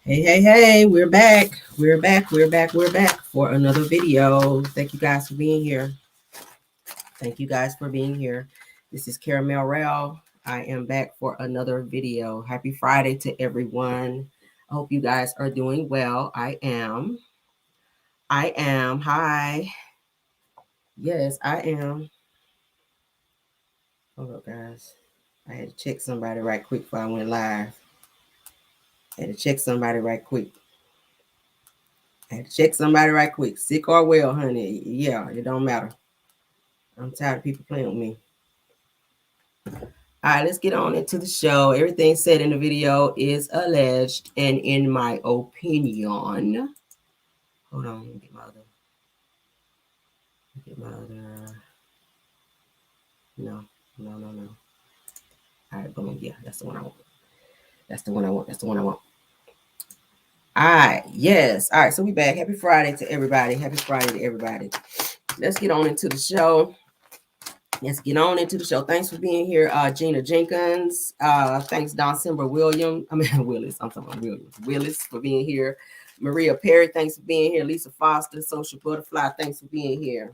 Hey, we're back. We're back for another video. Thank you guys for being here. This is Caramel Rell. I am back for another video. Happy Friday to everyone. I hope you guys are doing well. I am. Hi. Yes, I am. Hold up, guys. I had to check somebody right quick before I went live. Sick or well, honey. Yeah, it don't matter. I'm tired of people playing with me. All right, let's get on into the show. Everything said in the video is alleged, and in my opinion, hold on, let me get my other. No. All right, boom. Yeah, that's the one I want. All right, yes. All right, so we back. Happy Friday to everybody. Let's get on into the show. Thanks for being here, Gina Jenkins. Thanks, Don Simber Williams. I'm talking about Willis for being here. Maria Perry, thanks for being here. Lisa Foster, Social Butterfly, thanks for being here.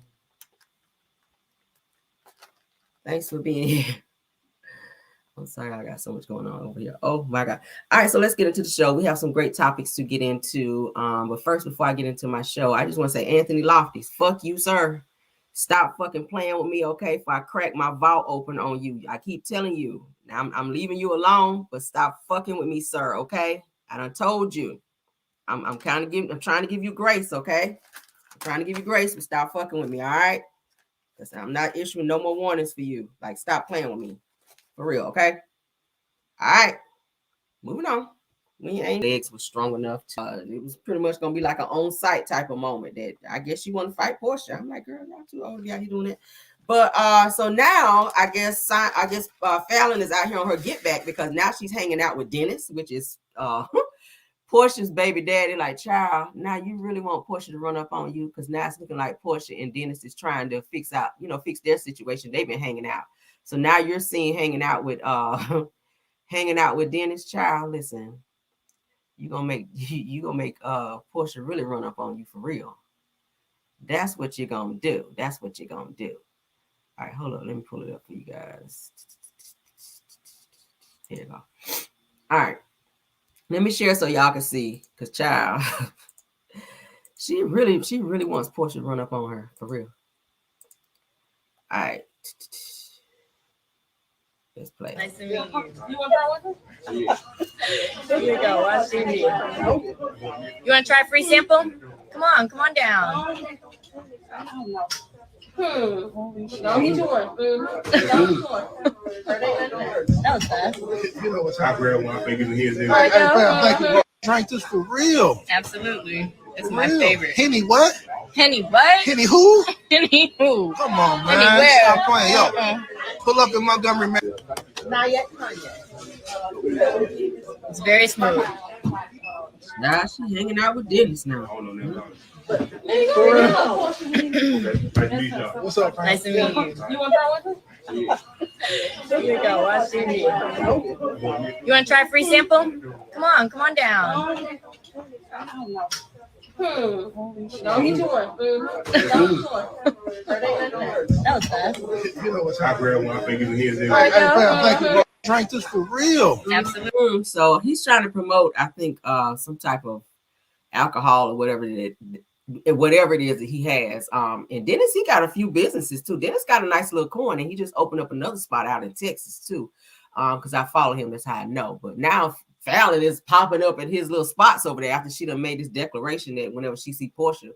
I'm sorry, I got so much going on over here. Oh my God. All right, so let's get into the show. We have some great topics to get into. But first, before I get into my show, I just want to say, Anthony Lofty, fuck you, sir. Stop fucking playing with me, okay? If I crack my vault open on you, I keep telling you. Now I'm leaving you alone, but stop fucking with me, sir, okay? I done told you. I'm trying to give you grace, okay? I'm trying to give you grace, but stop fucking with me, all right? Because I'm not issuing no more warnings for you. Like, stop playing with me. For real, okay? All right. Moving on. Legs was strong enough to, it was pretty much going to be like an on-site type of moment that I guess you want to fight Porsha. I'm like, girl, y'all too old to be out here doing it. But so now I guess Fallon is out here on her get back because now she's hanging out with Dennis, which is Porsha's baby daddy. Like, child, now you really want Porsha to run up on you because now it's looking like Porsha and Dennis is trying to fix their situation. They've been hanging out. So now you're seeing hanging out with Dennis. Child, listen, you gonna make Porsha really run up on you for real. That's what you're gonna do. All right, hold on, let me pull it up for you guys. Here you go. All right, let me share so y'all can see, because child, she really wants Porsha to run up on her for real. All right. Let's play. Nice to meet you. You want to try one? Here you go. I see you. You want to try a free sample? Come on down. No, get you one. That was fast. You know what's happening. I grabbed one. I think it's his. Thank you. Drink this for real. Absolutely. It's my favorite. Henny what? Henny what? Henny who? Henny who? Come on, man. Henny where? Stop playing. Yo, pull up in Montgomery, man. Not yet. It's very smooth. Now she's hanging out with Dennis now. What's up, man? Nice to meet you. You want to try one? Here you go. I see you. You want to try a free sample? Come on down. No, get you one. That was fast. You know what's happening. I grabbed one. I think it's his. Thank you. Drink this for real. Absolutely. So he's trying to promote, I think, some type of alcohol or whatever it is that he has. And Dennis, he got a few businesses too. Dennis got a nice little coin, and he just opened up another spot out in Texas too. Because I follow him, that's how I know. But now Fallon is popping up at his little spots over there after she done made this declaration that whenever she see Porsha,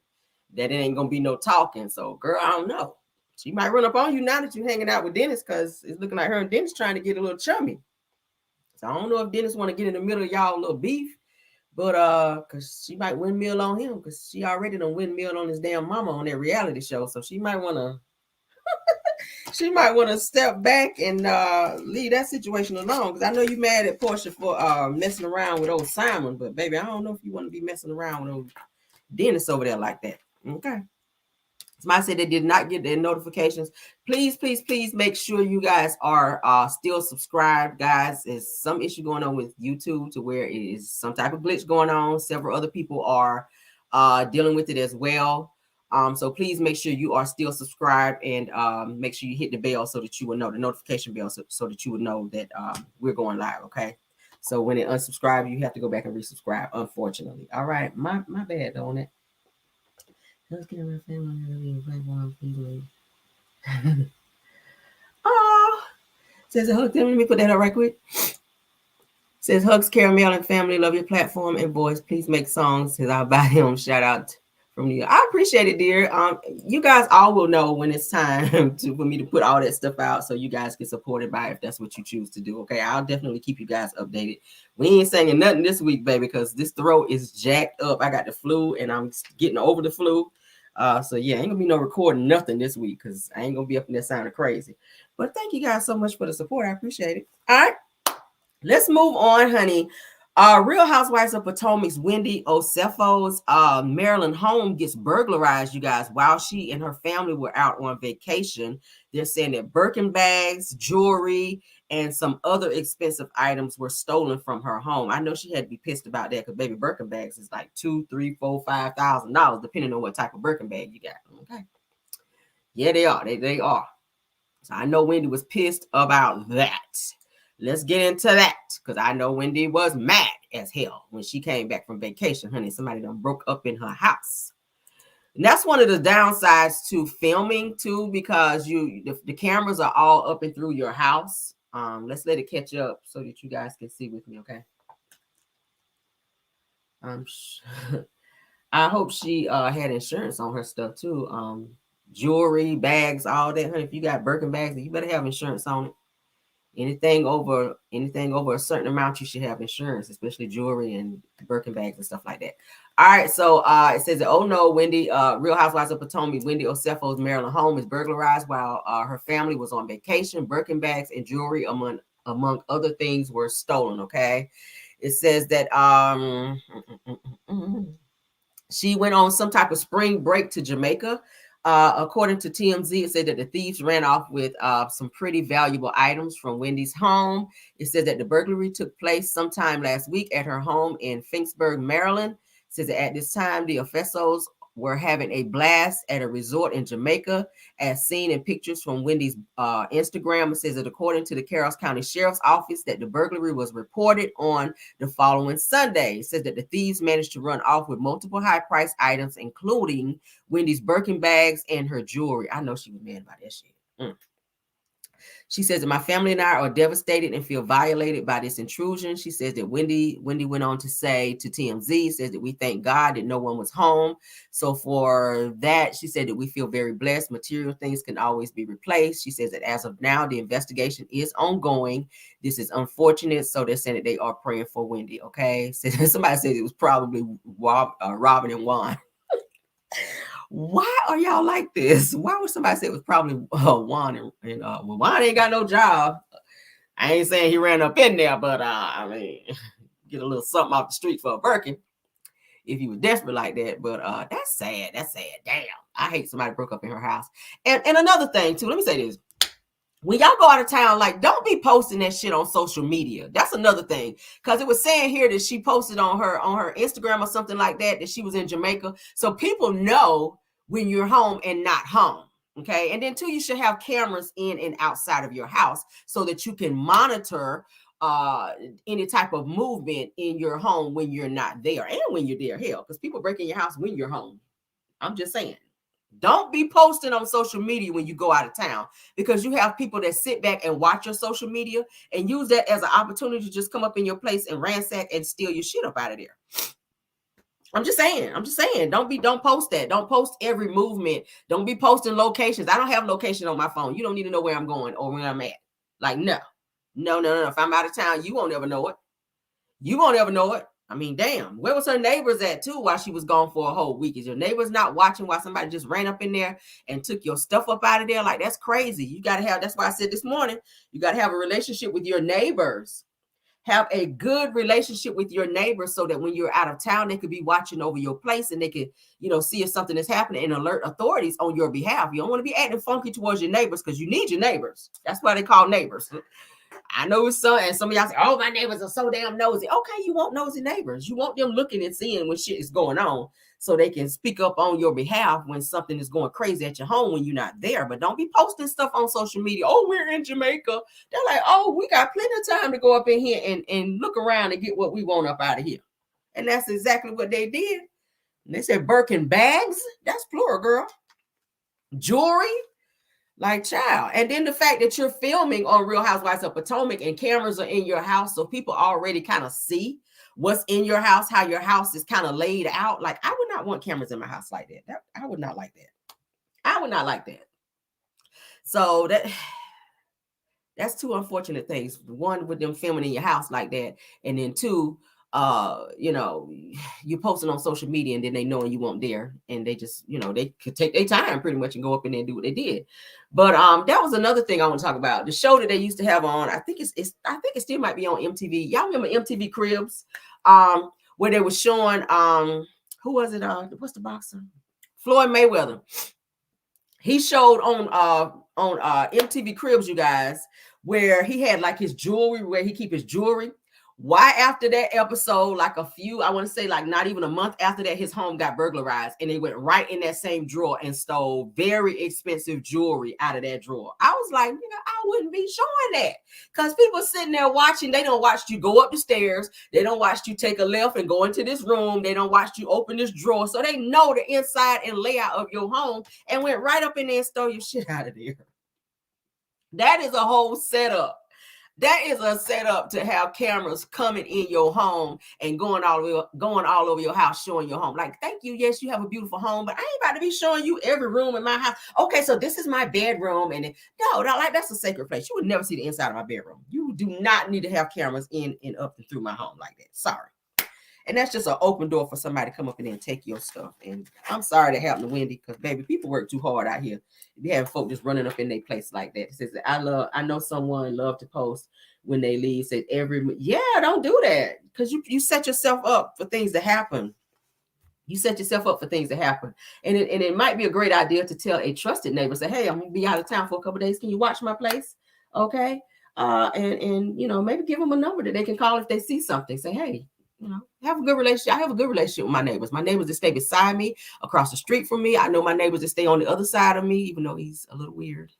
that it ain't gonna be no talking. So, girl, I don't know. She might run up on you now that you're hanging out with Dennis, because it's looking like her and Dennis trying to get a little chummy. So I don't know if Dennis want to get in the middle of y'all little beef, but because she might windmill on him, because she already done windmill on his damn mama on that reality show. So she might want to step back and leave that situation alone. Because I know you mad at Porsha for messing around with old Simon, but baby, I don't know if you want to be messing around with old Dennis over there like that. Okay. Somebody said they did not get their notifications. Please, please, please make sure you guys are still subscribed, guys. There's some issue going on with YouTube to where it is some type of glitch going on. Several other people are dealing with it as well. So please make sure you are still subscribed and make sure you hit the bell so that you will know, the notification bell, so that you will know that we're going live, okay? So when it unsubscribe, you have to go back and resubscribe, unfortunately. All right, my bad on it. Oh, says a hug. Let me put that up right quick. Says hugs, Caramel and family. Love your platform and voice. Please make songs. Says I'll buy him. Shout out from you. I appreciate it, dear. You guys all will know when it's time for me to put all that stuff out, so you guys get supported by it if that's what you choose to do. Okay, I'll definitely keep you guys updated. We ain't singing nothing this week, baby, because this throat is jacked up. I got the flu and I'm getting over the flu. So yeah, ain't gonna be no recording nothing this week because I ain't gonna be up in there sounding crazy. But thank you guys so much for the support. I appreciate it. All right, let's move on, honey. Real Housewives of Potomac's Wendy Osefo's Maryland home gets burglarized, you guys, while she and her family were out on vacation. They're saying that Birkin bags, jewelry, and some other expensive items were stolen from her home. I know she had to be pissed about that because baby, Birkin bags is like $2,000, $3,000, $4,000, $5,000, depending on what type of Birkin bag you got. Okay. Yeah, they are. They are. So I know Wendy was pissed about that. Let's get into that because I know Wendy was mad as hell when she came back from vacation, honey. Somebody done broke up in her house. And that's one of the downsides to filming too, because the cameras are all up and through your house. Let's let it catch up so that you guys can see with me, okay? I hope she had insurance on her stuff too. Jewelry, bags, all that, honey. If you got Birkin bags, you better have insurance on it. Anything over a certain amount, you should have insurance, especially jewelry and Birkin bags and stuff like that. All right, so it says that, oh no, Wendy, Real Housewives of Potomac, Wendy Osefo's Maryland home is burglarized while her family was on vacation. Birkin bags and jewelry, among other things, were stolen. Okay, it says that she went on some type of spring break to Jamaica. According to TMZ, it said that the thieves ran off with some pretty valuable items from Wendy's home. It says that the burglary took place sometime last week at her home in Finksburg, Maryland. It says that at this time, the Odefesos were having a blast at a resort in Jamaica, as seen in pictures from Wendy's Instagram. It says that according to the Carroll County Sheriff's Office, that the burglary was reported on the following Sunday. It says that the thieves managed to run off with multiple high-priced items, including Wendy's Birkin bags and her jewelry. I know she was mad about that shit. She says that my family and I are devastated and feel violated by this intrusion. She says that Wendy went on to say to TMZ, says that we thank God that no one was home. So for that, she said that we feel very blessed. Material things can always be replaced. She says that as of now, the investigation is ongoing. This is unfortunate. So they're saying that they are praying for Wendy. Okay. So somebody said it was probably Robin and Juan. Why are y'all like this? Why would somebody say it was probably Juan and well, Juan ain't got no job. I ain't saying he ran up in there, but I mean, get a little something off the street for a Birkin if he was desperate like that. But that's sad. That's sad. Damn, I hate somebody broke up in her house. And another thing too. Let me say this. When y'all go out of town, like, don't be posting that shit on social media. That's another thing. Because it was saying here that she posted on her Instagram or something like that she was in Jamaica. So people know when you're home and not home. Okay. And then too, you should have cameras in and outside of your house so that you can monitor any type of movement in your home when you're not there and when you're there. Hell, because people break in your house when you're home. I'm just saying. Don't be posting on social media when you go out of town, because you have people that sit back and watch your social media and use that as an opportunity to just come up in your place and ransack and steal your shit up out of there. I'm just saying. Don't post that. Don't post every movement. Don't be posting locations. I don't have location on my phone. You don't need to know where I'm going or where I'm at. Like, no. If I'm out of town, you won't ever know it. I mean, damn, where was her neighbors at too while she was gone for a whole week? Is your neighbors not watching while somebody just ran up in there and took your stuff up out of there? Like, that's crazy. You got to have, that's why I said this morning, you got to have a relationship with your neighbors. Have a good relationship with your neighbors so that when you're out of town, they could be watching over your place and they could, see if something is happening and alert authorities on your behalf. You don't want to be acting funky towards your neighbors because you need your neighbors. That's why they call neighbors. I know it's some, and some of y'all say, oh, my neighbors are so damn nosy. Okay, you want nosy neighbors. You want them looking and seeing when shit is going on so they can speak up on your behalf when something is going crazy at your home when you're not there. But don't be posting stuff on social media. Oh, we're in Jamaica. They're like, oh, we got plenty of time to go up in here and look around and get what we want up out of here. And that's exactly what they did. And they said Birkin bags. That's plural, girl. Jewelry. Like, child. And then the fact that you're filming on Real Housewives of Potomac and cameras are in your house, so people already kind of see what's in your house, how your house is kind of laid out. Like, I would not want cameras in my house like that. I would not like that. I would not like that. So that's two unfortunate things. One, with them filming in your house like that, and then two, you're posting on social media and then they know you weren't there and they just, they could take their time pretty much and go up in there and do what they did. But that was another thing I want to talk about. The show that they used to have on, I think it still might be on MTV. Y'all remember MTV Cribs? Where they were showing who was it? What's the boxer? Floyd Mayweather. He showed on MTV Cribs, you guys, where he had like his jewelry, where he keep his jewelry. Why after that episode, like I want to say like not even a month after that, his home got burglarized and they went right in that same drawer and stole very expensive jewelry out of that drawer. I was like, I wouldn't be showing that because people sitting there watching. They don't watch you go up the stairs. They don't watch you take a left and go into this room. They don't watch you open this drawer. So they know the inside and layout of your home and went right up in there and stole your shit out of there. That is a whole setup. That is a setup to have cameras coming in your home and going all over your house, showing your home. Like, thank you. Yes, you have a beautiful home, but I ain't about to be showing you every room in my house. Okay, so this is my bedroom. And that's a sacred place. You would never see the inside of my bedroom. You do not need to have cameras in and up and through my home like that. Sorry. And that's just an open door for somebody to come up in there and take your stuff. And I'm sorry that happened to Wendy, because baby, people work too hard out here. You have folk just running up in their place like that. It says, I know someone love to post when they leave. Said don't do that, because you set yourself up for things to happen. You set yourself up for things to happen. And it might be a great idea to tell a trusted neighbor, say, hey, I'm gonna be out of town for a couple of days. Can you watch my place? Okay. And maybe give them a number that they can call if they see something. Say, hey, have a good relationship. I have a good relationship with my neighbors. My neighbors that stay beside me, across the street from me. I know my neighbors that stay on the other side of me, even though he's a little weird.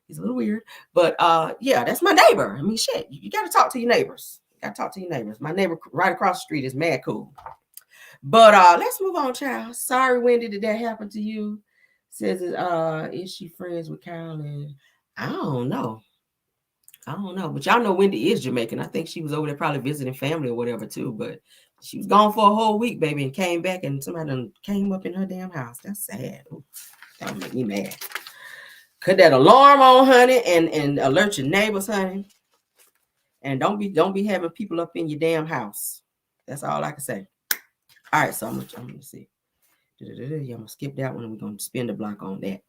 He's a little weird. But that's my neighbor. I mean, shit, you got to talk to your neighbors. My neighbor right across the street is mad cool. But let's move on, child. Sorry, Wendy, did that happen to you? Says, is she friends with Carolyn? I don't know. But y'all know Wendy is Jamaican. I think she was over there probably visiting family or whatever too. But she was gone for a whole week, baby, and came back and somebody done came up in her damn house. That's sad. Ooh, that would make me mad. Cut that alarm on, honey, and alert your neighbors, honey. And don't be having people up in your damn house. That's all I can say. All right, so I'm gonna see. I'm gonna skip that one and we're gonna spin the block on that,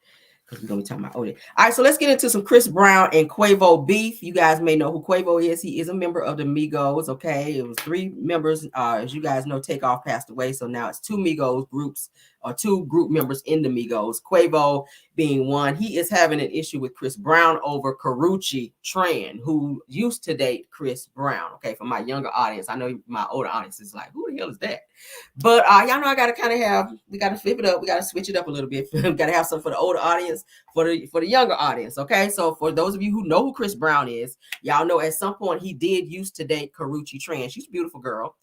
because we're going to be talking about Odie. All right, so let's get into some Chris Brown and Quavo beef. You guys may know who Quavo is. He is a member of the Migos, okay? It was 3 members. As you guys know, Takeoff passed away, so now it's 2 Migos groups, or 2 group members in the Migos. Quavo being one. He is having an issue with Chris Brown over Karrueche Tran, who used to date Chris Brown, okay? For my younger audience. I know my older audience is like, who the hell is that? But y'all know I got to we got to flip it up. We got to switch it up a little bit. We got to have some for the older audience, for the younger audience, okay? So for those of you who know who Chris Brown is, y'all know at some point he did used to date Karrueche Tran. She's a beautiful girl.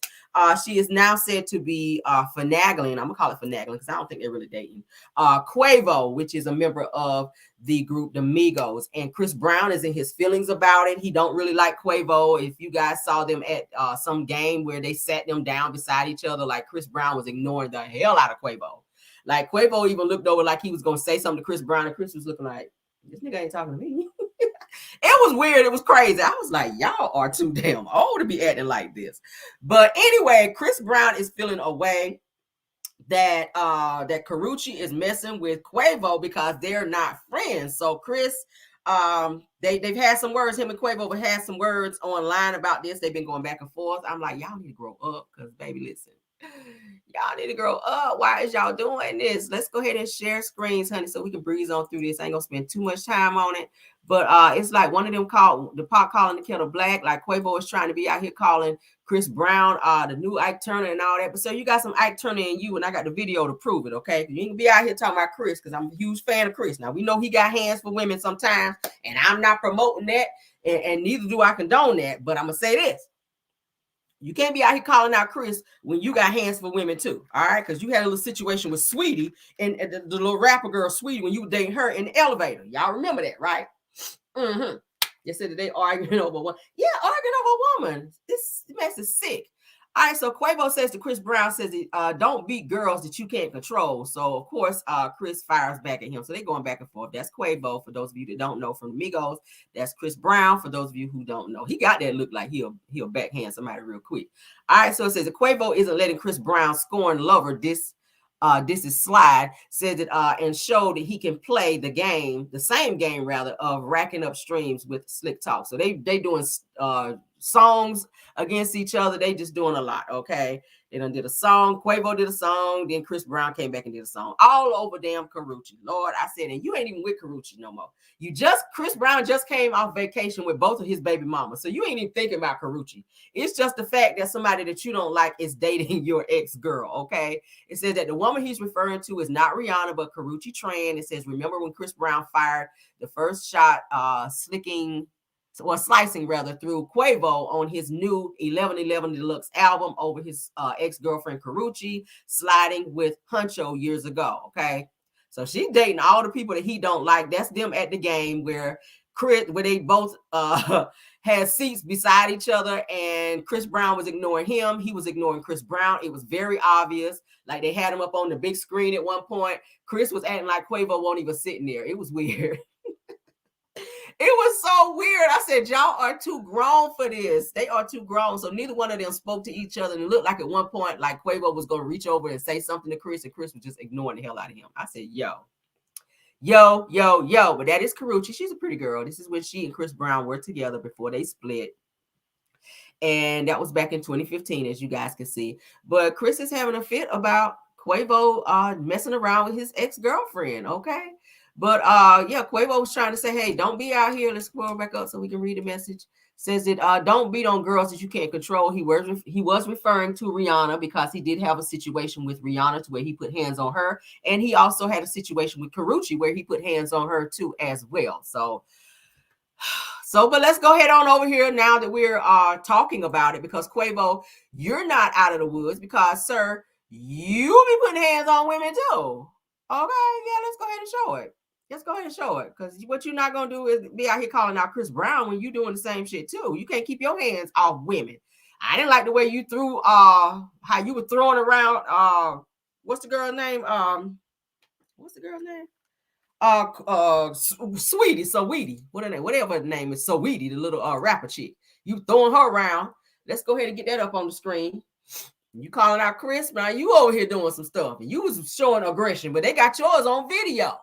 She is now said to be finagling. I'm going to call it finagling because I don't think they're really dating. Quavo, which is a member of the group, the Migos. And Chris Brown is in his feelings about it. He don't really like Quavo. If you guys saw them at some game where they sat them down beside each other, like Chris Brown was ignoring the hell out of Quavo. Like Quavo even looked over like he was going to say something to Chris Brown, and Chris was looking like, this nigga ain't talking to me. It was weird. It was crazy. I was like, y'all are too damn old to be acting like this. But anyway, Chris Brown is feeling a way that Karrueche is messing with Quavo because they're not friends. So Chris they've had some words. Him and Quavo have had some words online about this. They've been going back and forth. I'm like, y'all need to grow up, because baby, listen, y'all need to grow up. Why is y'all doing this? Let's go ahead and share screens, honey, so we can breeze on through this. I ain't gonna spend too much time on it, but it's like one of them called the pot calling the kettle black. Like Quavo is trying to be out here calling Chris Brown the new Ike Turner and all that. But so you got some Ike Turner in you, and I got the video to prove it. Okay, you ain't gonna be out here talking about Chris, because I'm a huge fan of Chris. Now we know he got hands for women sometimes, and I'm not promoting that, and neither do I condone that. But I'm gonna say this: you can't be out here calling out Chris when you got hands for women too. All right, because you had a little situation with Sweetie and the little rapper girl Sweetie when you were dating her in the elevator. Y'all remember that, right? Mm-hmm. They said that they arguing over one. Yeah, arguing over a woman. This mess is sick. All right, so Quavo says to Chris Brown, says, don't beat girls that you can't control. So, of course, Chris fires back at him. So they're going back and forth. That's Quavo, for those of you that don't know, from Migos. That's Chris Brown, for those of you who don't know. He got that look like he'll backhand somebody real quick. All right, so it says that Quavo isn't letting Chris Brown scorn lover this is slide, says that and show that he can play the same game rather, of racking up streams with slick talk. So they doing songs against each other. They just doing a lot. Okay, they done did a song. Quavo did a song. Then Chris Brown came back and did a song all over damn Karrueche. Lord, I said, and you ain't even with Karrueche no more. Chris Brown just came off vacation with both of his baby mamas. So you ain't even thinking about Karrueche. It's just the fact that somebody that you don't like is dating your ex-girl. Okay. It says that the woman he's referring to is not Rihanna, but Karrueche Tran. It says, remember when Chris Brown fired the first shot, slicing rather, through Quavo on his new 1111 Deluxe album over his ex-girlfriend Karrueche sliding with Huncho years ago. Okay. So she's dating all the people that he don't like. That's them at the game where they both had seats beside each other, and Chris Brown was ignoring him. He was ignoring Chris Brown. It was very obvious. Like they had him up on the big screen at one point. Chris was acting like Quavo won't even sitting there. It was weird. It was so weird. I said, y'all are too grown for this. They are too grown. So neither one of them spoke to each other. And it looked like at one point, like Quavo was going to reach over and say something to Chris, and Chris was just ignoring the hell out of him. I said, yo. But that is Karrueche. She's a pretty girl. This is when she and Chris Brown were together before they split. And that was back in 2015, as you guys can see. But Chris is having a fit about Quavo messing around with his ex-girlfriend. Okay. But Quavo was trying to say, hey, don't be out here. Let's scroll back up so we can read the message. Says that don't beat on girls that you can't control. He was referring to Rihanna, because he did have a situation with Rihanna to where he put hands on her. And he also had a situation with Karrueche where he put hands on her too as well. But let's go ahead on over here now that we're talking about it, because Quavo, you're not out of the woods, because, sir, you be putting hands on women too. Okay, yeah, let's go ahead and show it. Let's go ahead and show it, because what you're not going to do is be out here calling out Chris Brown when you're doing the same shit too. You can't keep your hands off women. I didn't like the way you threw, how you were throwing around, what's the girl's name? Sweetie, whatever her name is, Sweetie, the little rapper chick. You throwing her around. Let's go ahead and get that up on the screen. You calling out Chris, now you over here doing some stuff, and you was showing aggression, but they got yours on video.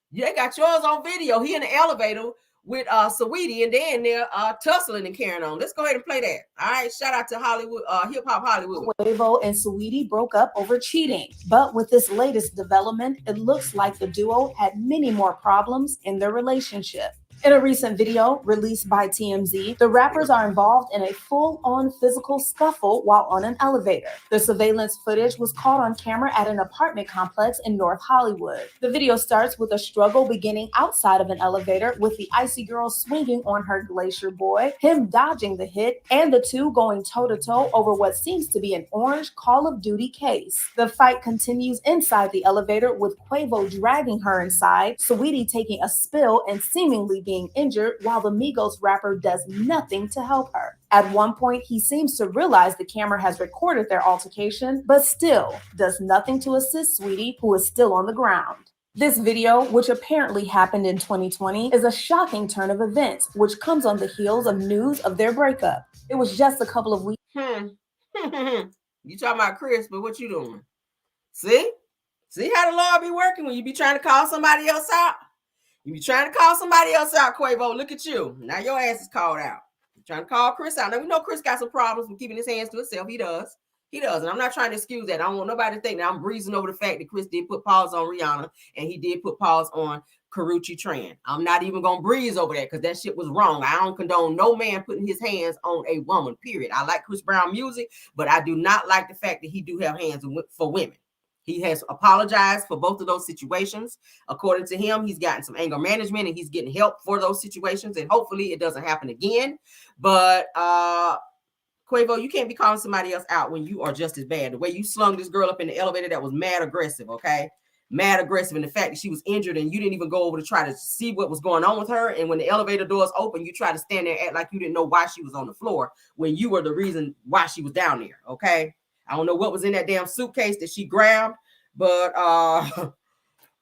He in the elevator with Sweetie, and then they're tussling and carrying on. Let's go ahead and play that. All right, shout out to Hollywood, Hip Hop Hollywood. Quavo and Sweetie broke up over cheating, but with this latest development, it looks like the duo had many more problems in their relationship. In a recent video released by TMZ, the rappers are involved in a full-on physical scuffle while on an elevator. The surveillance footage was caught on camera at an apartment complex in North Hollywood. The video starts with a struggle beginning outside of an elevator, with the icy girl swinging on her glacier boy, him dodging the hit, and the two going toe-to-toe over what seems to be an orange Call of Duty case. The fight continues inside the elevator, with Quavo dragging her inside, Sweetie taking a spill and seemingly being injured, while the Migos rapper does nothing to help her. At one point, he seems to realize the camera has recorded their altercation, but still does nothing to assist Sweetie, who is still on the ground. This video, which apparently happened in 2020, is a shocking turn of events, which comes on the heels of news of their breakup. It was just a couple of weeks. You talking about Chris, but what you doing? See how the law be working when you be trying to call somebody else out? You be trying to call somebody else out, Quavo. Look at you. Now your ass is called out. You're trying to call Chris out. Now we know Chris got some problems with keeping his hands to himself. He does. He does. And I'm not trying to excuse that. I don't want nobody to think that I'm breezing over the fact that Chris did put pause on Rihanna and he did put pause on Karrueche Tran. I'm not even going to breeze over that because that shit was wrong. I don't condone no man putting his hands on a woman, period. I like Chris Brown music, but I do not like the fact that he do have hands for women. He has apologized for both of those situations. According to him, he's gotten some anger management and he's getting help for those situations. And hopefully it doesn't happen again. But Quavo, you can't be calling somebody else out when you are just as bad. The way you slung this girl up in the elevator, that was mad aggressive, okay? Mad aggressive. And the fact that she was injured and you didn't even go over to try to see what was going on with her. And when the elevator doors open, you try to stand there and act like you didn't know why she was on the floor when you were the reason why she was down there, okay? I don't know what was in that damn suitcase that she grabbed, but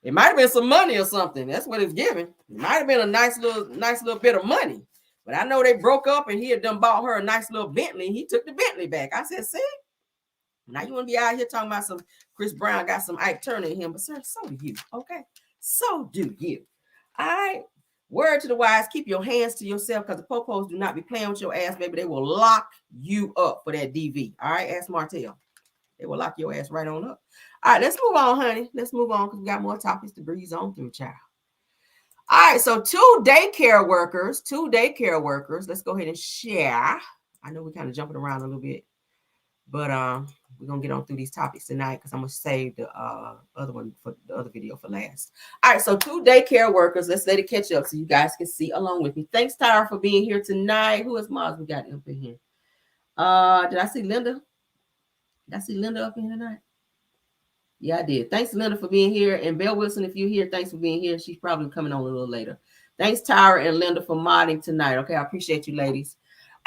it might have been some money or something. That's what it's giving. It might have been a nice little bit of money. But I know they broke up and he had done bought her a nice little Bentley. He took the Bentley back. I said, see? Now you want to be out here talking about some Chris Brown got some Ike Turner in him, but sir, so do you, okay? So do you. All right. Word to the wise, keep your hands to yourself because the popos do not be playing with your ass, baby. They will lock you up for that DV. All right, ask Martell. They will lock your ass right on up. All right, let's move on, honey. Let's move on because we got more topics to breeze on through, child. All right, so two daycare workers. Let's go ahead and share. I know we're kind of jumping around a little bit, but we're going to get on through these topics tonight because I'm going to save the other one for the other video for last. All right, so two daycare workers. Let's let it catch up so you guys can see along with me. Thanks, Tyra, for being here tonight. Who is Mars? We got up in here. Did I see Linda? Did I see Linda up in here tonight? Yeah, I did. Thanks, Linda, for being here. And Belle Wilson, if you're here, thanks for being here. She's probably coming on a little later. Thanks, Tyra and Linda, for modding tonight. Okay, I appreciate you, ladies.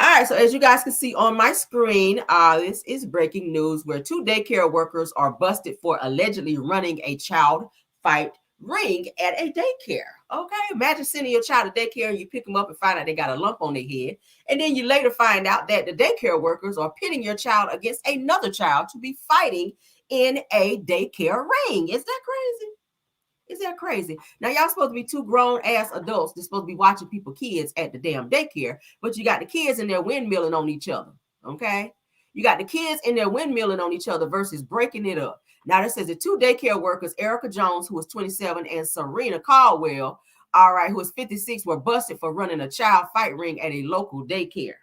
All right, so as you guys can see on my screen, this is breaking news where two daycare workers are busted for allegedly running a child fight ring at a daycare. Okay, imagine sending your child to daycare and you pick them up and find out they got a lump on their head. And then you later find out that the daycare workers are pitting your child against another child to be fighting in a daycare ring. Is that crazy? Is that crazy? Now, y'all supposed to be two grown-ass adults. They're supposed to be watching people, kids at the damn daycare. But you got the kids in there windmilling on each other, okay? You got the kids in there windmilling on each other versus breaking it up. Now, this says the two daycare workers, Erica Jones, who was 27, and Serena Caldwell, all right, who was 56, were busted for running a child fight ring at a local daycare.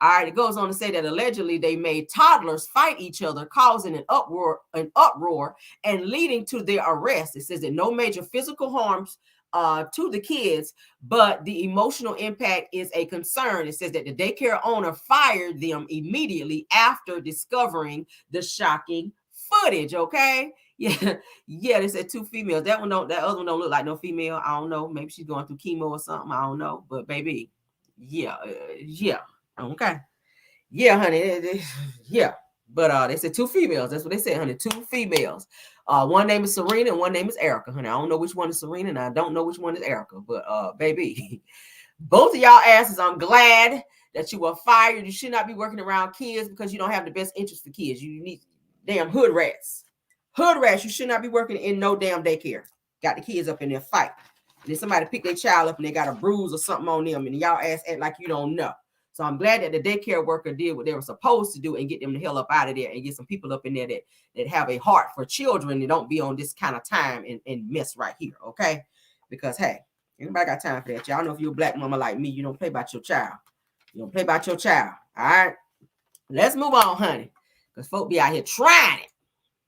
All right, it goes on to say that allegedly they made toddlers fight each other, causing an uproar and leading to their arrest. It says that no major physical harms to the kids, but the emotional impact is a concern. It says that the daycare owner fired them immediately after discovering the shocking footage. Okay. Yeah. They said two females. That other one don't look like no female. I don't know. Maybe she's going through chemo or something. I don't know. But baby, yeah. Okay. Yeah, honey. Yeah. But they said two females. That's what they said, honey. Two females. One name is Serena and one name is Erica, honey. I don't know which one is Serena and I don't know which one is Erica. But baby, both of y'all asses, I'm glad that you were fired. You should not be working around kids because you don't have the best interest for kids. You need damn hood rats. Hood rats. You should not be working in no damn daycare. Got the kids up in there fight. And then somebody pick their child up and they got a bruise or something on them and y'all ass act like you don't know. So I'm glad that the daycare worker did what they were supposed to do and get them the hell up out of there and get some people up in there that have a heart for children and don't be on this kind of time and mess right here, okay? Because, hey, anybody got time for that? Y'all know if you're a black mama like me, you don't play about your child. You don't play about your child, all right? Let's move on, honey, because folk be out here trying it.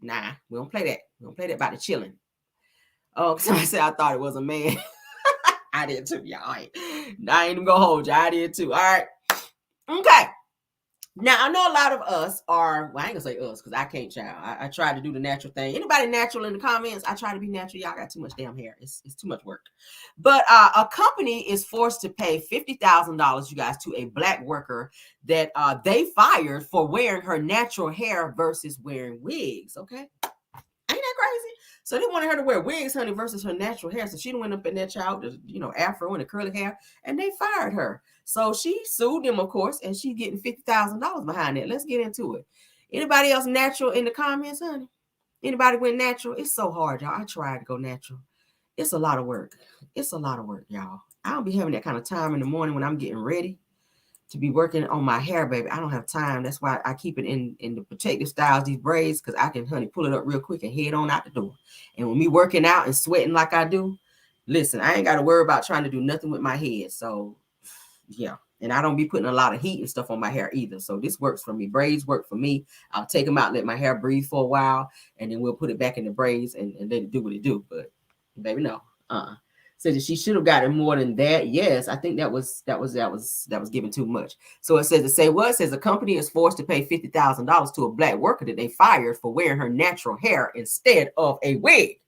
Nah, we don't play that. We don't play that about the chilling. Oh, somebody said I thought it was a man. I did too, y'all. I ain't even gonna hold you. I did too, all right? Okay. Now, I know a lot of us are, well, I ain't gonna say us because I can't, child. I try to do the natural thing. Anybody natural in the comments? I try to be natural. Y'all got too much damn hair. It's too much work. But a company is forced to pay $50,000, you guys, to a black worker that they fired for wearing her natural hair versus wearing wigs, okay? Ain't that crazy? So they wanted her to wear wigs, honey, versus her natural hair. So she went up in that child, afro and the curly hair, and they fired her. So she sued them, of course, and she's getting $50,000 behind it. Let's get into it. Anybody else natural in the comments, honey? Anybody went natural? It's so hard, y'all. I tried to go natural. It's a lot of work. It's a lot of work, y'all. I don't be having that kind of time in the morning when I'm getting ready to be working on my hair, baby. I don't have time. That's why I keep it in the protective styles, these braids, because I can, honey, pull it up real quick and head on out the door. And when me working out and sweating like I do, listen, I ain't got to worry about trying to do nothing with my head. So, yeah. And I don't be putting a lot of heat and stuff on my hair either. So this works for me. Braids work for me. I'll take them out, let my hair breathe for a while, and then we'll put it back in the braids and let it do what it do. But baby, no. Said that she should have gotten more than that. Yes, I think that was given too much. So it says to say what? It says a company is forced to pay $50,000 to a black worker that they fired for wearing her natural hair instead of a wig.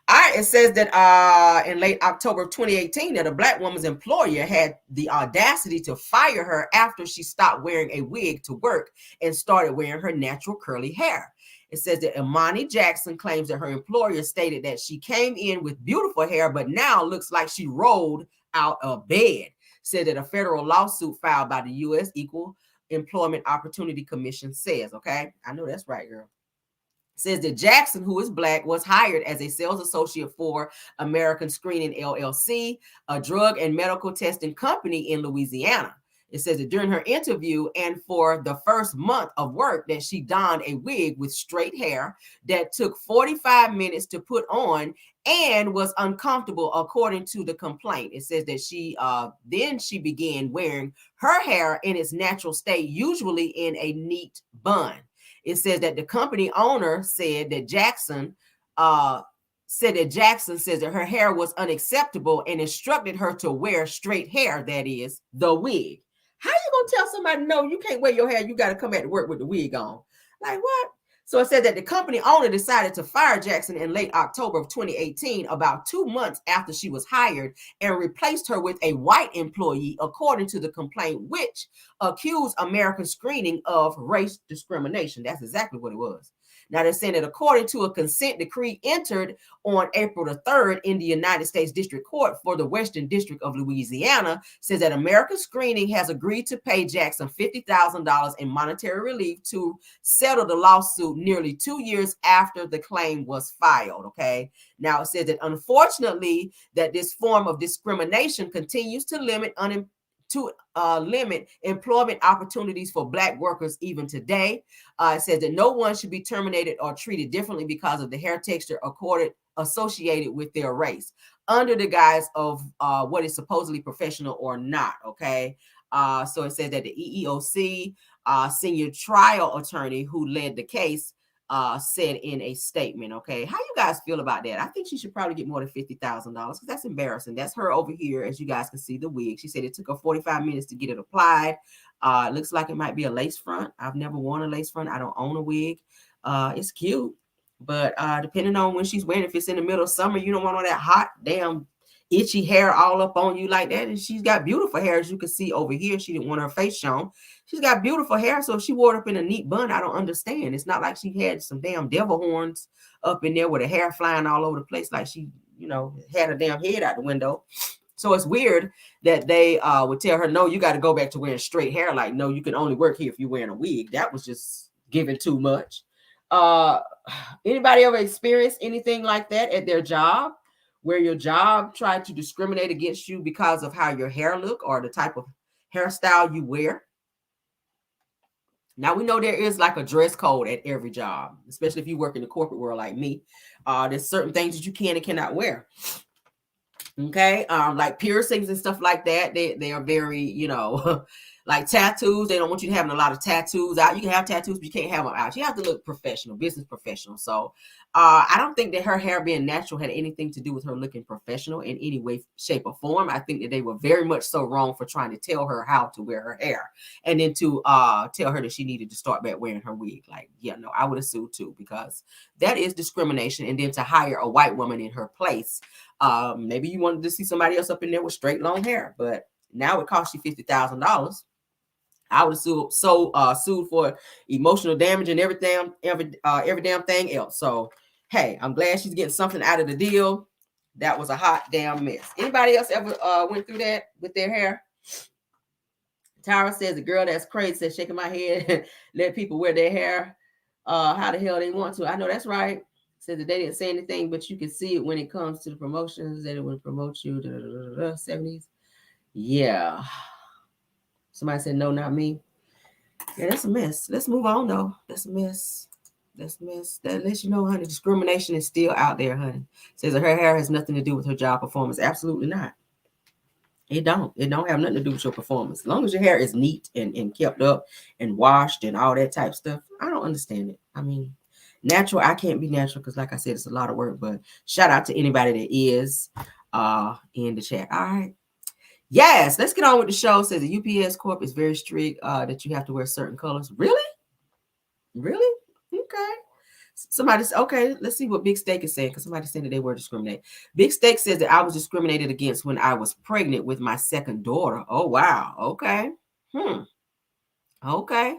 All right, it says that in late October of 2018 that a black woman's employer had the audacity to fire her after she stopped wearing a wig to work and started wearing her natural curly hair. It says that Imani Jackson claims that her employer stated that she came in with beautiful hair, but now looks like she rolled out of bed. Said that a federal lawsuit filed by the U.S. Equal Employment Opportunity Commission says, okay, I know that's right, girl. Says that Jackson, who is black, was hired as a sales associate for American Screening LLC, a drug and medical testing company in Louisiana. It says that during her interview and for the first month of work that she donned a wig with straight hair that took 45 minutes to put on and was uncomfortable, according to the complaint. It says that she began wearing her hair in its natural state, usually in a neat bun. It says that the company owner said that Jackson says that her hair was unacceptable and instructed her to wear straight hair, that is, the wig. How you gonna tell somebody, no, you can't wear your hair, you got to come back to work with the wig on? Like, what? So it said that the company owner decided to fire Jackson in late October of 2018, about 2 months after she was hired, and replaced her with a white employee, according to the complaint, which accused American Screening of race discrimination. That's exactly what it was. Now, they're saying that according to a consent decree entered on April the 3rd in the United States District Court for the Western District of Louisiana, says that American Screening has agreed to pay Jackson $50,000 in monetary relief to settle the lawsuit nearly 2 years after the claim was filed. Okay. Now, it says that unfortunately that this form of discrimination continues to limit employment opportunities for black workers even today. It says that no one should be terminated or treated differently because of the hair texture associated with their race, under the guise of what is supposedly professional or not. Okay. So it says that the EEOC senior trial attorney who led the case said in a statement. Okay, how you guys feel about that? I think she should probably get more than $50,000 because that's embarrassing. That's her over here, as you guys can see, the wig. She said it took her 45 minutes to get it applied. It looks like it might be a lace front. I've never worn a lace front. I don't own a wig. It's cute, but depending on when she's wearing, if it's in the middle of summer, you don't want all that hot, damn itchy hair all up on you like that. And she's got beautiful hair, as you can see over here. She didn't want her face shown. She's got beautiful hair. So if she wore it up in a neat bun, I don't understand. It's not like she had some damn devil horns up in there with her hair flying all over the place, like she, had her damn head out the window. So it's weird that they would tell her, no, you got to go back to wearing straight hair. Like, no, you can only work here if you're wearing a wig. That was just giving too much. Anybody ever experienced anything like that at their job, where your job tried to discriminate against you because of how your hair look or the type of hairstyle you wear? Now, we know there is like a dress code at every job, especially if you work in the corporate world like me. There's certain things that you can and cannot wear. Okay, like piercings and stuff like that. They are very, like tattoos. They don't want you having a lot of tattoos out. You can have tattoos, but you can't have them out. You have to look professional, business professional. So I don't think that her hair being natural had anything to do with her looking professional in any way, shape, or form. I think that they were very much so wrong for trying to tell her how to wear her hair, and then to tell her that she needed to start back wearing her wig. Like, yeah, no, I would have sued too, because that is discrimination. And then to hire a white woman in her place. Maybe you wanted to see somebody else up in there with straight long hair, but now it costs you $50,000. I would have sued for emotional damage and every damn thing else. So, hey, I'm glad she's getting something out of the deal. That was a hot damn mess. Anybody else ever went through that with their hair? Tyra says, the girl that's crazy says, shaking my head, let people wear their hair how the hell they want to. I know that's right. Said that they didn't say anything, but you can see it when it comes to the promotions, that it would promote you. 70s. Yeah. Somebody said, no, not me. Yeah, that's a mess. Let's move on, though. That's a mess. That's a mess. That lets you know, honey, discrimination is still out there, honey. Says that her hair has nothing to do with her job performance. Absolutely not. It don't have nothing to do with your performance. As long as your hair is neat and kept up and washed and all that type stuff, I don't understand it. I mean, natural, I can't be natural because, like I said, it's a lot of work. But shout out to anybody that is in the chat. All right. Yes, let's get on with the show. Says the UPS Corp is very strict that you have to wear certain colors. Really? Really? Okay. Somebody said, okay, let's see what Big Steak is saying, because somebody said that they were discriminated. Big Steak says that I was discriminated against when I was pregnant with my second daughter. Oh, wow. Okay. Okay.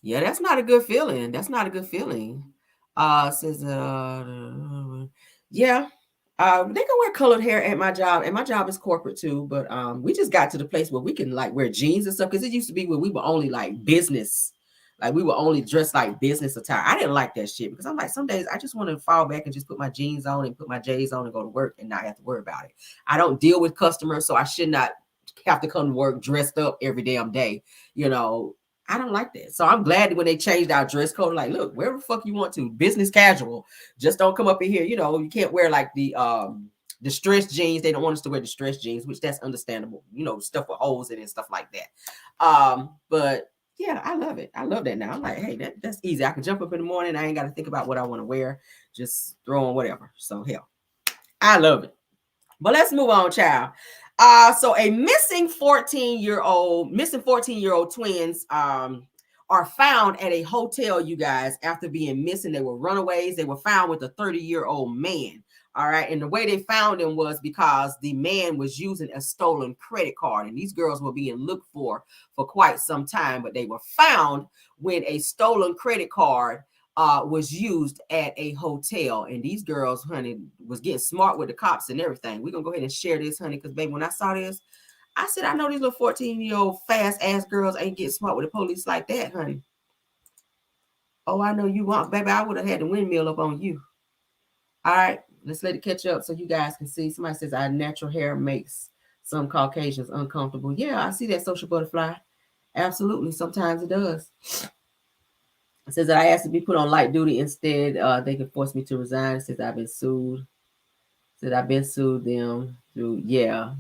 Yeah, that's not a good feeling. That's not a good feeling. Says, yeah. They can wear colored hair at my job, and my job is corporate too. But we just got to the place where we can like wear jeans and stuff, because it used to be where we were only like business. Like we were only dressed like business attire. I didn't like that shit because I'm like, some days I just want to fall back and just put my jeans on and put my J's on and go to work and not have to worry about it. I don't deal with customers, so I should not have to come to work dressed up every damn day. You know, I don't like that. So I'm glad that when they changed our dress code, like, look, wherever the fuck you want to, business casual. Just don't come up in here. You know, you can't wear like the distressed jeans. They don't want us to wear distressed jeans, which that's understandable. You know, stuff with holes in it and stuff like that. But yeah, I love it. I love that now. I'm like, hey, that's easy. I can jump up in the morning. I ain't got to think about what I want to wear. Just throw on whatever. So hell, I love it. But let's move on, child. So a missing 14-year-old twins are found at a hotel, you guys, after being missing. They were runaways. They were found with a 30-year-old man. All right. And the way they found him was because the man was using a stolen credit card. And these girls were being looked for quite some time. But they were found when a stolen credit card was used at a hotel. And these girls, honey, was getting smart with the cops and everything. We're going to go ahead and share this, honey, because, baby, when I saw this, I said, I know these little 14-year-old fast-ass girls ain't getting smart with the police like that, honey. Oh, I know you want, baby. I would have had the windmill up on you. All right. Let's let it catch up so you guys can see. Somebody says our natural hair makes some Caucasians uncomfortable. Yeah, I see that, Social Butterfly. Absolutely. Sometimes it does. It says that I asked to be put on light duty instead. They could force me to resign. It says I've been sued. It said I've been sued them through. Yeah.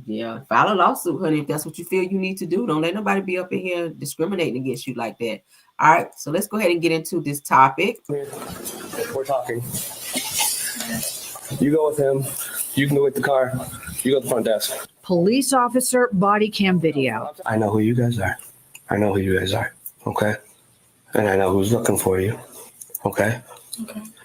File a lawsuit, honey, if that's what you feel you need to do. Don't let nobody be up in here discriminating against you like that. All right. So let's go ahead and get into this topic. We're talking. You go with him. You can go with the car. You go to the front desk. Police officer body cam video. I know who you guys are. Okay? And I know who's looking for you. Okay?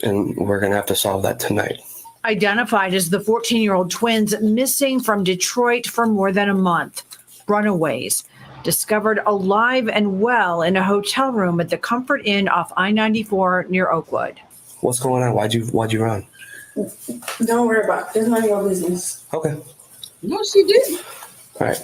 And we're going to have to solve that tonight. Identified as the 14-year-old twins missing from Detroit for more than a month. Runaways. Discovered alive and well in a hotel room at the Comfort Inn off I-94 near Oakwood. What's going on? Why'd you run? Don't worry about it. It's none of your business. Okay. No, she didn't. All right.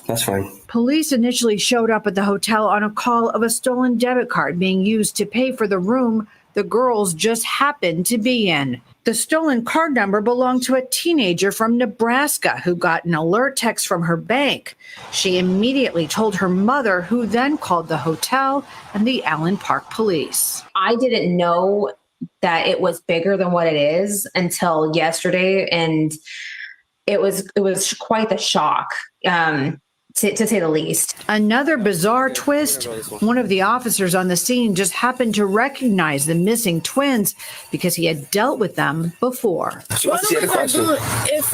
That's fine. Police initially showed up at the hotel on a call of a stolen debit card being used to pay for the room the girls just happened to be in. The stolen card number belonged to a teenager from Nebraska who got an alert text from her bank. She immediately told her mother, who then called the hotel and the Allen Park police. I didn't know that it was bigger than what it is until yesterday, and it was quite the shock, to say the least. Another bizarre twist, one of the officers on the scene just happened to recognize the missing twins because he had dealt with them before. What's the other question? If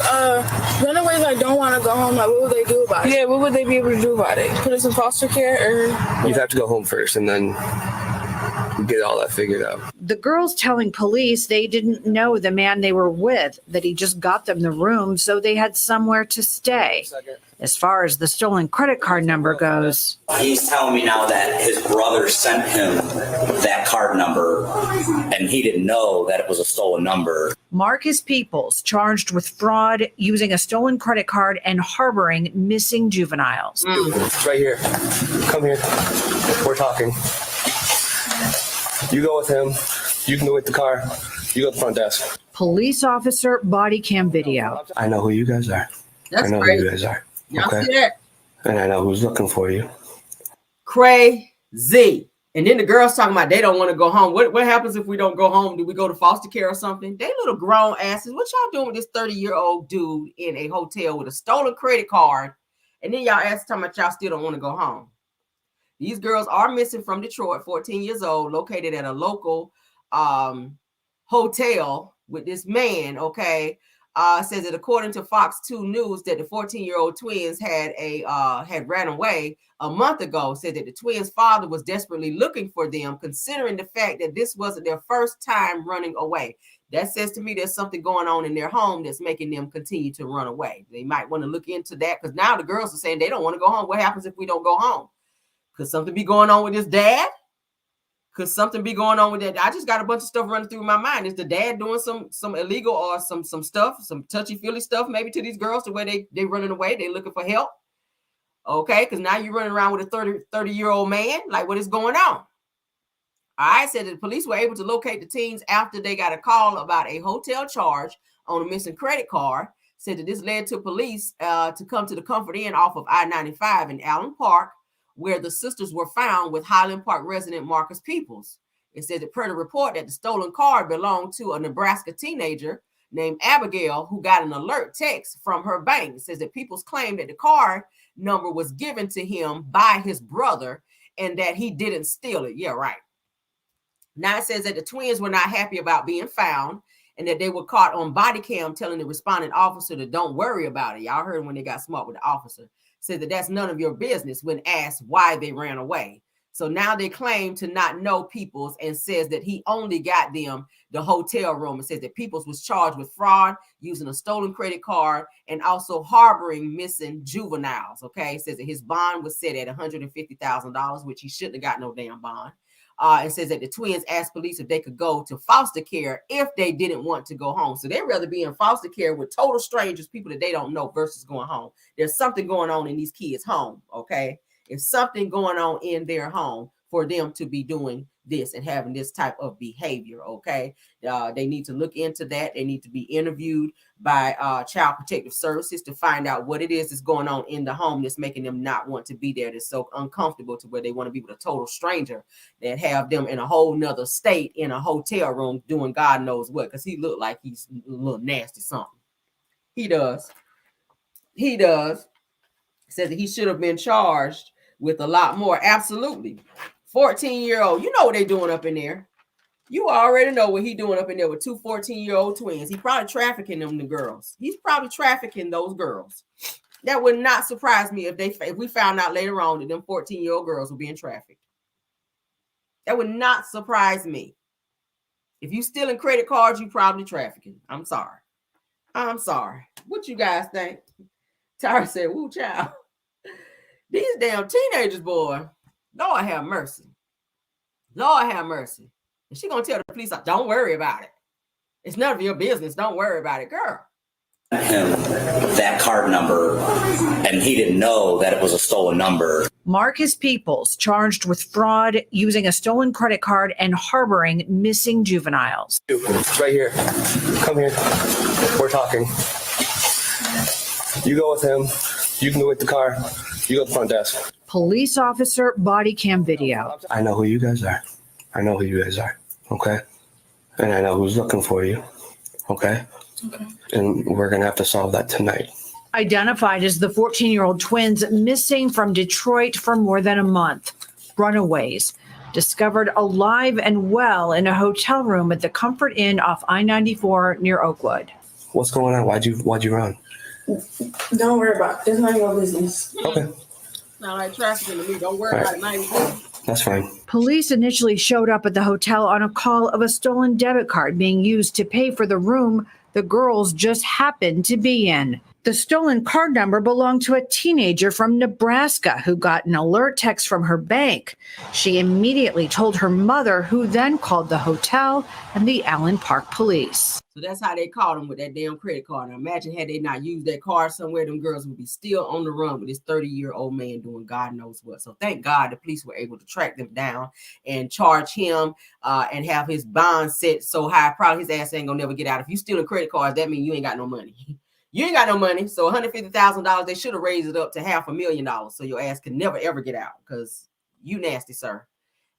runaways don't want to go home, like, what would they do about it? Yeah, what would they be able to do about it? Put us in foster care, or You'd have to go home first and then get all that figured out. The girls telling police they didn't know the man they were with, that he just got them the room so they had somewhere to stay. As far as the stolen credit card number goes, he's telling me now that his brother sent him that card number and he didn't know that it was a stolen number. Marcus Peoples charged with fraud, using a stolen credit card, and harboring missing juveniles. It's right here. Come here. We're talking. You go with him. You can go with the car. You go to the front desk. Police officer body cam video. I know who you guys are. That's I know crazy. who you guys are. Y'all Okay. see that? And I know who's looking for you. Crazy. And then the girls talking about they don't want to go home. What happens if we don't go home? Do we go to foster care or something? They little grown asses. What y'all doing with this 30-year-old dude in a hotel with a stolen credit card? And then y'all ask talking about y'all still don't want to go home. These girls are missing from Detroit, 14 years old, located at a local hotel with this man, okay? Says that according to Fox 2 News that the 14-year-old twins had ran away a month ago. Said that the twins' father was desperately looking for them, considering the fact that this wasn't their first time running away. That says to me there's something going on in their home that's making them continue to run away. They might want to look into that, because now the girls are saying they don't want to go home. What happens if we don't go home? Could something be going on with this dad? Could something be going on with that? I just got a bunch of stuff running through my mind. Is the dad doing some illegal or some stuff, some touchy-feely stuff maybe to these girls to where they running away, they looking for help? Okay, because now you're running around with a 30-year-old man. Like, what is going on? I said that the police were able to locate the teens after they got a call about a hotel charge on a missing credit card. Said that this led to police to come to the Comfort Inn off of I-95 in Allen Park, where the sisters were found with Highland Park resident Marcus Peoples. It said that per the report that the stolen card belonged to a Nebraska teenager named Abigail, who got an alert text from her bank. It says that Peoples claimed that the card number was given to him by his brother and that he didn't steal it. Yeah, right. Now it says that the twins were not happy about being found and that they were caught on body cam telling the responding officer to don't worry about it. Y'all heard when they got smart with the officer. Said that that's none of your business when asked why they ran away. So now they claim to not know Peoples and says that he only got them the hotel room. It says that Peoples was charged with fraud, using a stolen credit card, and also harboring missing juveniles. Okay, it says that his bond was set at $150,000, which he shouldn't have got no damn bond. It says that the twins asked police if they could go to foster care if they didn't want to go home. So they'd rather be in foster care with total strangers, people that they don't know, versus going home. There's something going on in these kids' home, okay? There's something going on in their home for them to be doing this and having this type of behavior, okay? They need to look into that. They need to be interviewed by Child Protective Services to find out what it is that's going on in the home that's making them not want to be there, that's so uncomfortable to where they want to be with a total stranger that have them in a whole nother state in a hotel room doing God knows what, because he looked like he's a little nasty something. He does. He does. Says that he should have been charged with a lot more. Absolutely. 14-year-old, you know what they doing up in there. You already know what he doing up in there with two 14-year-old twins. He probably trafficking them, the girls. He's probably trafficking those girls. That would not surprise me if we found out later on that them 14-year-old girls were being trafficked. That would not surprise me. If you stealing credit cards, you probably trafficking. I'm sorry. I'm sorry. What you guys think? Tara said, woo, child. These damn teenagers, boy. Lord have mercy. Lord have mercy. And she gonna tell the police, don't worry about it. It's none of your business. Don't worry about it, girl. Him that card number, and he didn't know that it was a stolen number. Marcus Peoples charged with fraud, using a stolen credit card, and harboring missing juveniles. Right here. Come here. We're talking. You go with him. You can go with the car. You go to the front desk. Police officer body cam video. I know who you guys are. I know who you guys are. Okay? And I know who's looking for you. Okay? Okay. And we're going to have to solve that tonight. Identified as the 14-year-old twins missing from Detroit for more than a month. Runaways. Discovered alive and well in a hotel room at the Comfort Inn off I-94 near Oakwood. What's going on? Why'd you run? Don't worry about it. It's not your business. Okay. Not like trafficking to me. Don't worry about it. That's fine. Police initially showed up at the hotel on a call of a stolen debit card being used to pay for the room the girls just happened to be in. The stolen card number belonged to a teenager from Nebraska who got an alert text from her bank. She immediately told her mother, who then called the hotel and the Allen Park police. So that's how they caught him with that damn credit card. Now imagine had they not used that card somewhere, them girls would be still on the run with this 30-year-old man doing God knows what. So thank God the police were able to track them down and charge him and have his bond set so high. Probably his ass ain't gonna never get out. If you stealing credit cards, that means you ain't got no money. You ain't got no money. So $150,000, they should have raised it up to $500,000 so your ass can never ever get out because you nasty, sir.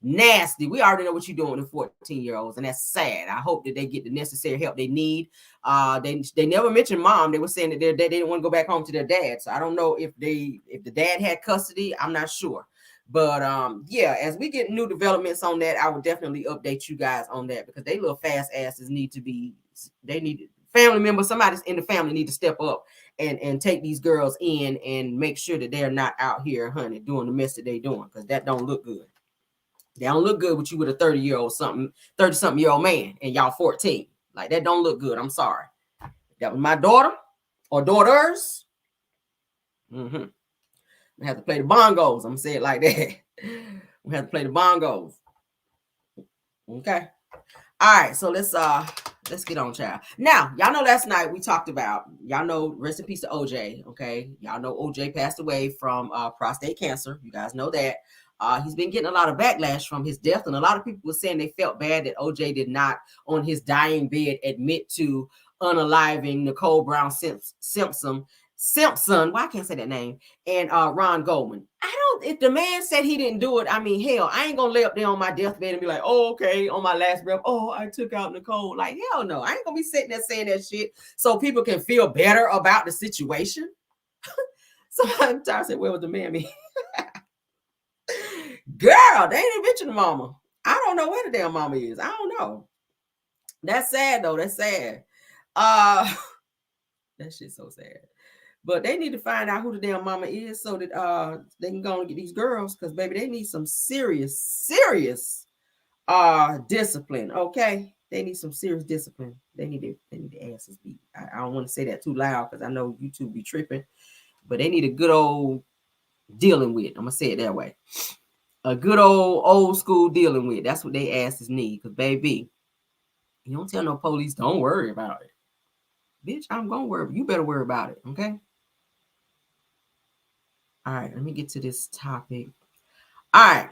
Nasty. We already know what you're doing with 14-year-olds, and that's sad. I hope that they get the necessary help they need. They never mentioned mom. They were saying that they didn't want to go back home to their dad. So I don't know if the dad had custody. I'm not sure. But yeah, as we get new developments on that, I will definitely update you guys on that because they little fast asses need to be. They need family members. Somebody in the family need to step up and take these girls in and make sure that they're not out here, honey, doing the mess that they doing because that don't look good. They don't look good with you with a 30-something-year-old man and y'all 14. Like that don't look good. I'm sorry. That was my daughter or daughters. I have to play the bongos. I'm gonna say it like that. We have to play the bongos. Okay. All right. So let's get on, child. Now, y'all know last night we talked about, y'all know, rest in peace to OJ. Okay. Y'all know OJ passed away from prostate cancer. You guys know that. He's been getting a lot of backlash from his death, and a lot of people were saying they felt bad that OJ did not, on his dying bed, admit to unaliving Nicole Brown Simpson. Why I can't say that name, and Ron Goldman. If the man said he didn't do it, I mean, hell, I ain't gonna lay up there on my deathbed and be like, oh, okay, on my last breath, oh, I took out Nicole. Like, hell no, I ain't gonna be sitting there saying that shit so people can feel better about the situation. Sometimes I said, where was the mammy? Girl, they ain't mention the mama. I don't know where the damn mama is. I don't know. That's sad though. That's sad. That shit's so sad. But they need to find out who the damn mama is so that they can go and get these girls, because baby, they need some serious discipline. Okay. They need some serious discipline. They need the asses beat. I don't want to say that too loud because I know YouTube be tripping, but they need a good old dealing with. I'm gonna say it that way. A good old school dealing with. That's what they asses need. Because baby, you don't tell no police, don't worry about it. Bitch, I'm gonna worry. You better worry about it. Okay. All right, let me get to this topic. All right.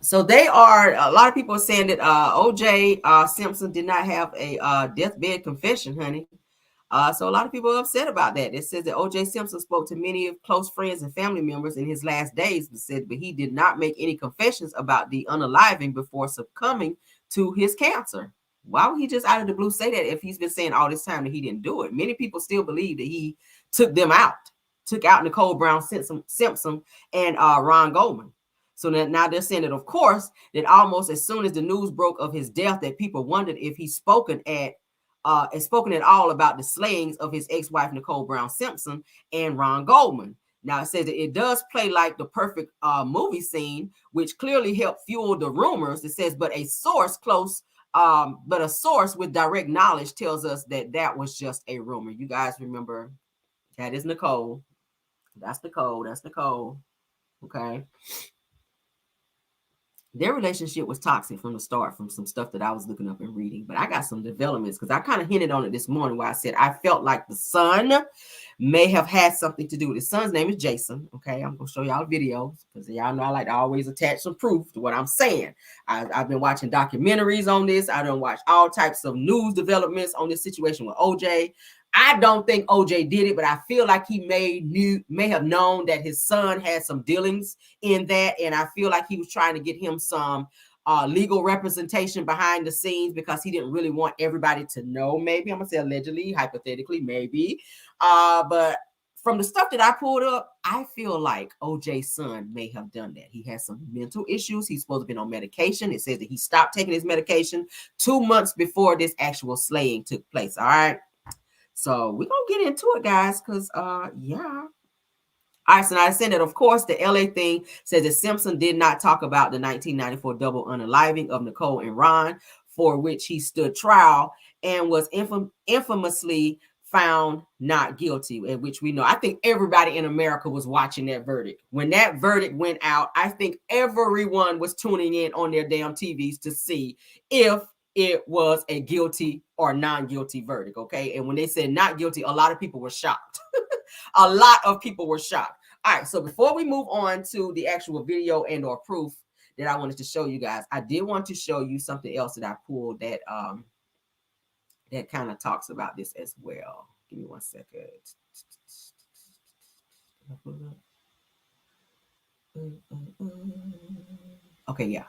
So a lot of people are saying that OJ Simpson did not have a deathbed confession, honey. So a lot of people are upset about that. It says that OJ Simpson spoke to many of close friends and family members in his last days, but he did not make any confessions about the unaliving before succumbing to his cancer. Why would he just out of the blue say that if he's been saying all this time that he didn't do it? Many people still believe that he took out Nicole Brown Simpson and Ron Goldman. So now they're saying that, of course, that almost as soon as the news broke of his death, that people wondered if he's spoken at all about the slayings of his ex-wife Nicole Brown Simpson and Ron Goldman. Now it says that it does play like the perfect movie scene, which clearly helped fuel the rumors. It says, but a source with direct knowledge tells us that was just a rumor. You guys remember that is Nicole. That's Nicole. Okay. Their relationship was toxic from the start, from some stuff that I was looking up and reading. But I got some developments because I kind of hinted on it this morning where I said I felt like the son may have had something to do with it. His son's name is Jason. Okay, I'm going to show y'all videos because y'all know I like to always attach some proof to what I'm saying. I've been watching documentaries on this. I done watched all types of news developments on this situation with OJ. I don't think OJ did it, but I feel like he may have known that his son had some dealings in that. And I feel like he was trying to get him some legal representation behind the scenes because he didn't really want everybody to know. Maybe I'm going to say allegedly, hypothetically, maybe. But from the stuff that I pulled up, I feel like OJ's son may have done that. He has some mental issues. He's supposed to be on medication. It says that he stopped taking his medication 2 months before this actual slaying took place. All right. So we're going to get into it, guys, because, yeah. All right, so now I said that, of course, the LA thing says that Simpson did not talk about the 1994 double unaliving of Nicole and Ron, for which he stood trial and was infamously found not guilty, at which we know. I think everybody in America was watching that verdict. When that verdict went out, I think everyone was tuning in on their damn TVs to see if it was a guilty or non-guilty verdict, okay? And when they said not guilty, a lot of people were shocked. A lot of people were shocked. All right, so before we move on to the actual video and or proof that I wanted to show you guys, I did want to show you something else that I pulled that that kind of talks about this as well. Give me 1 second. Okay, yeah.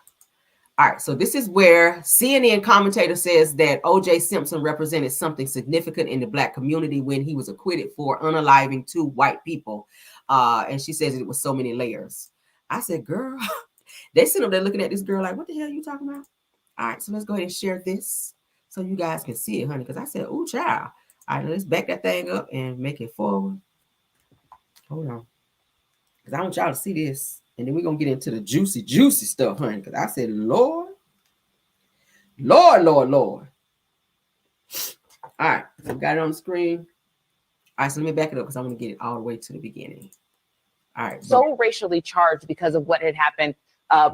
All right, so this is where CNN commentator says that O.J. Simpson represented something significant in the Black community when he was acquitted for unaliving 2 white people. And she says it was so many layers. I said, girl, they sit up there looking at this girl like, what the hell are you talking about? All right, so let's go ahead and share this so you guys can see it, honey, because I said, ooh, child. All right, let's back that thing up and make it forward. Hold on, because I want y'all to see this. And then we're going to get into the juicy, juicy stuff, honey. Because I said, Lord. All right. So we got it on the screen. All right. So let me back it up because I'm going to get it all the way to the beginning. All right. So racially charged because of what had happened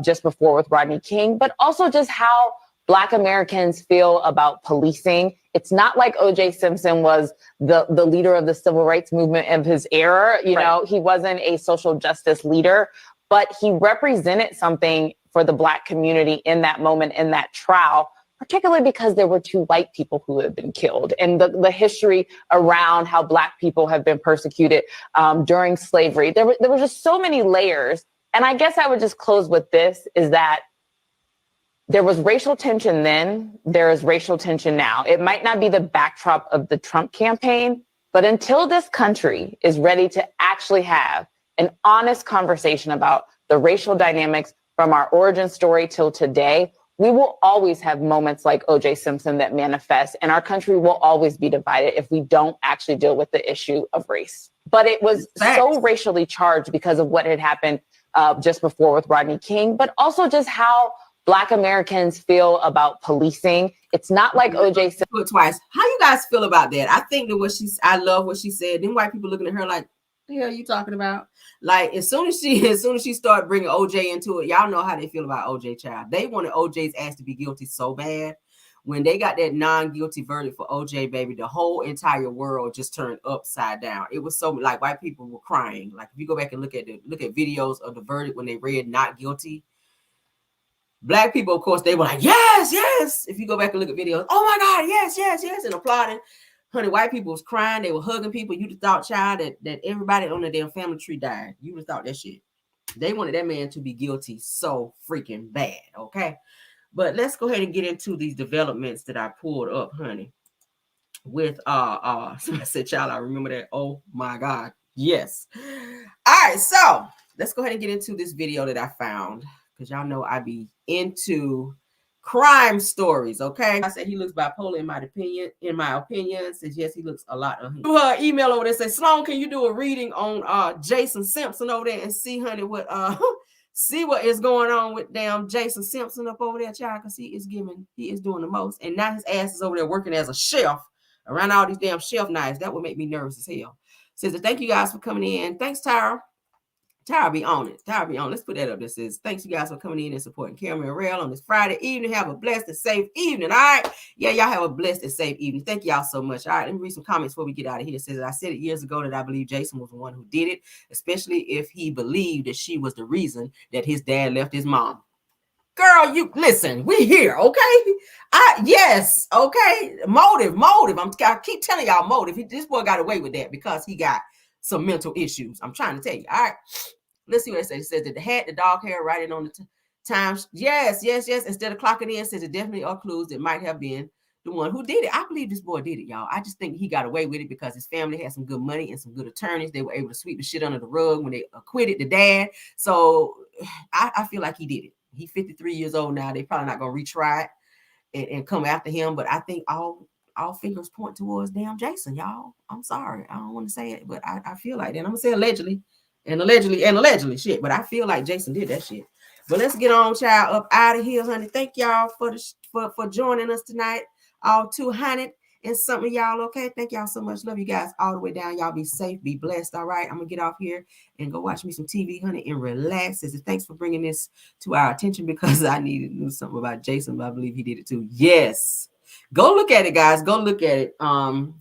just before with Rodney King, but also just how Black Americans feel about policing. It's not like O.J. Simpson was the leader of the civil rights movement of his era. You know, he wasn't a social justice leader, but he represented something for the Black community in that moment, in that trial, particularly because there were 2 white people who had been killed, and the history around how Black people have been persecuted during slavery. There were just so many layers. And I guess I would just close with this, is that there was racial tension then, there is racial tension now. It might not be the backdrop of the Trump campaign, but until this country is ready to actually have an honest conversation about the racial dynamics from our origin story till today, we will always have moments like O.J. Simpson that manifest, and our country will always be divided if we don't actually deal with the issue of race. But it was so racially charged because of what had happened just before with Rodney King, but also just how Black Americans feel about policing. It's not like O.J. Simpson twice. How you guys feel about that? I think that I love what she said. Then white people looking at her like, the hell are you talking about? Like, as soon as she started bringing OJ into it, y'all know how they feel about OJ, child. They wanted OJ's ass to be guilty so bad. When they got that non-guilty verdict for OJ, baby, the whole entire world just turned upside down. It was so, like, white people were crying. Like, if you go back and look at videos of the verdict when they read not guilty, Black people, of course, they were like, yes, yes. If you go back and look at videos, oh my God, yes, yes, yes, and applauding. Honey, white people was crying. They were hugging people. You'd have thought, child, that everybody on the damn family tree died. You would have thought that shit. They wanted that man to be guilty so freaking bad, okay? But let's go ahead and get into these developments that I pulled up, honey. With somebody said, child, I remember that. Oh my God, yes. All right, so let's go ahead and get into this video that I found, because y'all know I be into crime stories, okay? I said he looks bipolar in my opinion. Says yes, he looks a lot. Her email over there says, Sloan, can you do a reading on Jason Simpson over there and see, honey, what see what is going on with damn Jason Simpson up over there, child? Because he is doing the most, and now his ass is over there working as a chef around all these damn chef knives. That would make me nervous as hell. Says, thank you guys for coming in. Thanks, Tyra. Tyra be on it. Tyra be on. Let's put that up. This says, thanks you guys for coming in and supporting Cameron and Rell on this Friday evening. Have a blessed and safe evening. All right. Yeah, y'all have a blessed and safe evening. Thank y'all so much. All right. Let me read some comments before we get out of here. It says, I said it years ago that I believe Jason was the one who did it, especially if he believed that she was the reason that his dad left his mom. Girl, you listen, we here, okay? Yes, okay. Motive. I keep telling y'all motive. This boy got away with that because he got some mental issues. I'm trying to tell you. All right. Let's see what it says. It says that the dog hair writing on the time. Yes. Instead of clocking in, says it definitely are clues that might have been the one who did it. I believe this boy did it, y'all. I just think he got away with it because his family had some good money and some good attorneys. They were able to sweep the shit under the rug when they acquitted the dad. So I feel like he did it. He's 53 years old now. They probably not going to retry it and come after him. But I think all fingers point towards damn Jason, y'all. I'm sorry. I don't want to say it, but I feel like that. I'm going to say allegedly. And allegedly shit, but I feel like Jason did that shit. But let's get on, child, up out of here, honey. Thank y'all for joining us tonight, all 250 and some of y'all. Okay, thank y'all so much. Love you guys all the way down. Y'all be safe, be blessed. All right, I'm gonna get off here and go watch me some TV, honey, and relax. Thanks for bringing this to our attention because I needed to do something about Jason, but I believe he did it too. Yes, go look at it, guys. Go look at it. You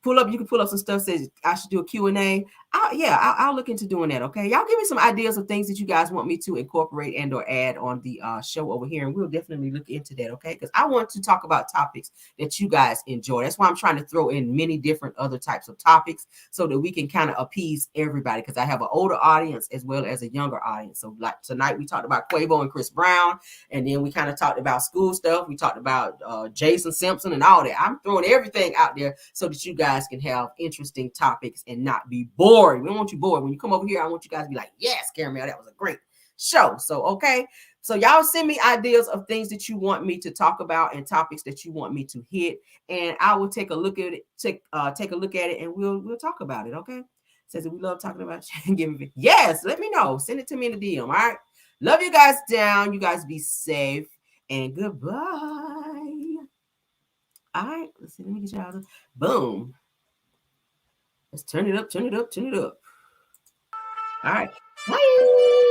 can pull up some stuff says I should do a Q&A. I'll look into doing that. Okay, y'all give me some ideas of things that you guys want me to incorporate and or add on the show over here, and we'll definitely look into that. Okay, because I want to talk about topics that you guys enjoy. That's why I'm trying to throw in many different other types of topics so that we can kind of appease everybody, because I have an older audience as well as a younger audience. So like tonight we talked about Quavo and Chris Brown, and then we kind of talked about school stuff. We talked about Jason Simpson and all that. I'm throwing everything out there so that you guys can have interesting topics and not be bored. We don't want you bored. When you come over here, I want you guys to be like, yes, Caramel, that was a great show. So, okay. So y'all send me ideas of things that you want me to talk about and topics that you want me to hit. And I will take a look at it, take a look at it, and we'll talk about it. Okay. Says that we love talking about you. Yes, let me know. Send it to me in the DM. All right. Love you guys down. You guys be safe and goodbye. All right. Let's see. Let me get y'all. Boom. Let's turn it up, turn it up, turn it up. All right. Bye.